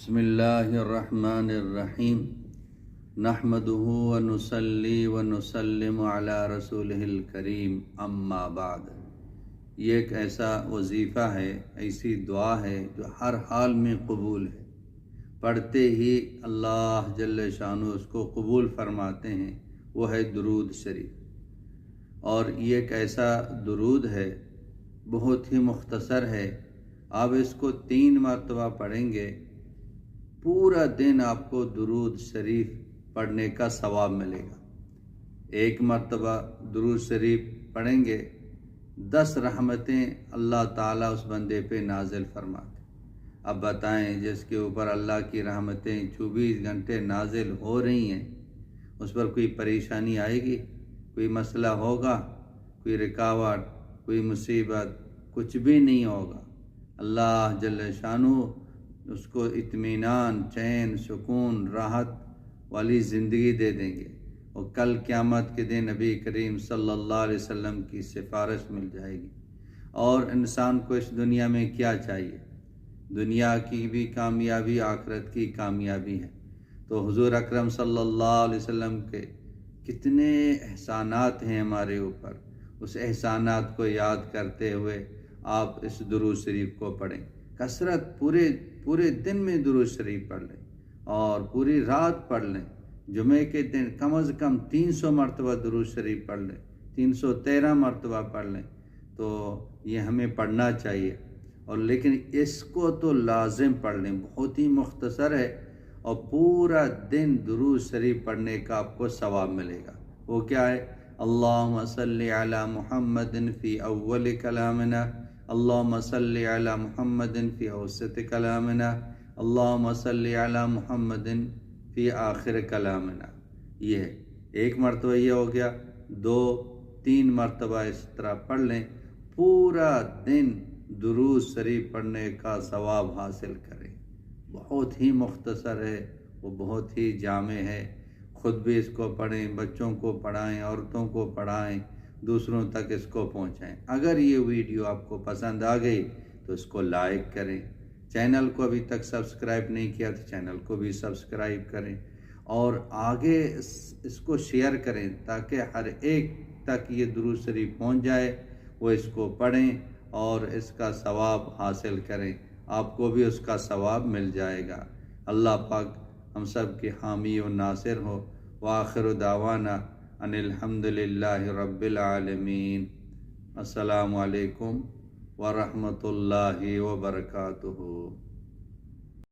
بسم اللہ الرحمن الرحیم نحمدہ ونصلی ونسلم علی رسولہ الکریم اما بعد۔ یہ ایک ایسا وظیفہ ہے، ایسی دعا ہے جو ہر حال میں قبول ہے، پڑھتے ہی اللہ جل شانہ اس کو قبول فرماتے ہیں، وہ ہے درود شریف۔ اور یہ ایک ایسا درود ہے، بہت ہی مختصر ہے، آپ اس کو 3 مرتبہ پڑھیں گے، پورا دن آپ کو درود شریف پڑھنے کا ثواب ملے گا۔ 1 مرتبہ درود شریف پڑھیں گے، 10 رحمتیں اللہ تعالیٰ اس بندے پہ نازل فرماتے۔ اب بتائیں، جس کے اوپر اللہ کی رحمتیں 24 گھنٹے نازل ہو رہی ہیں، اس پر کوئی پریشانی آئے گی؟ کوئی مسئلہ ہوگا؟ کوئی رکاوٹ، کوئی مصیبت؟ کچھ بھی نہیں ہوگا۔ اللہ جل شانہ اس کو اطمینان، چین، سکون، راحت والی زندگی دے دیں گے، اور کل قیامت کے دن نبی کریم صلی اللہ علیہ وسلم کی سفارش مل جائے گی۔ اور انسان کو اس دنیا میں کیا چاہیے؟ دنیا کی بھی کامیابی، آخرت کی کامیابی ہے۔ تو حضور اکرم صلی اللہ علیہ وسلم کے کتنے احسانات ہیں ہمارے اوپر، اس احسانات کو یاد کرتے ہوئے آپ اس درود شریف کو پڑھیں۔ کثرت پورے دن میں درود شریف پڑھ لیں، اور پوری رات پڑھ لیں۔ جمعے کے دن کم از کم 300 مرتبہ درود شریف پڑھ لیں، 313 مرتبہ پڑھ لیں۔ تو یہ ہمیں پڑھنا چاہیے، اور لیکن اس کو تو لازم پڑھ لیں، بہت ہی مختصر ہے، اور پورا دن درود شریف پڑھنے کا آپ کو ثواب ملے گا۔ وہ کیا ہے؟ اللہم صلی علی محمد فی اول کلامنا، اللہم صلی علی محمد فی اوسط کلامنا، اللہم صلی علی محمد فی آخر کلامنا۔ یہ ہے 1 مرتبہ، یہ ہو گیا۔ 2 3 مرتبہ اس طرح پڑھ لیں، پورا دن درود شریف پڑھنے کا ثواب حاصل کریں۔ بہت ہی مختصر ہے، وہ بہت ہی جامع ہے۔ خود بھی اس کو پڑھیں، بچوں کو پڑھائیں، عورتوں کو پڑھائیں، دوسروں تک اس کو پہنچائیں۔ اگر یہ ویڈیو آپ کو پسند آ گئی تو اس کو لائک کریں۔ چینل کو ابھی تک سبسکرائب نہیں کیا تو چینل کو بھی سبسکرائب کریں، اور آگے اس کو شیئر کریں تاکہ ہر ایک تک یہ درود شریف پہنچ جائے، وہ اس کو پڑھیں اور اس کا ثواب حاصل کریں۔ آپ کو بھی اس کا ثواب مل جائے گا۔ اللہ پاک ہم سب کے حامی و ناصر ہو۔ وآخر دعوانا ان الحمدللہ رب العالمین۔ السلام علیکم ورحمۃ اللہ وبرکاتہ۔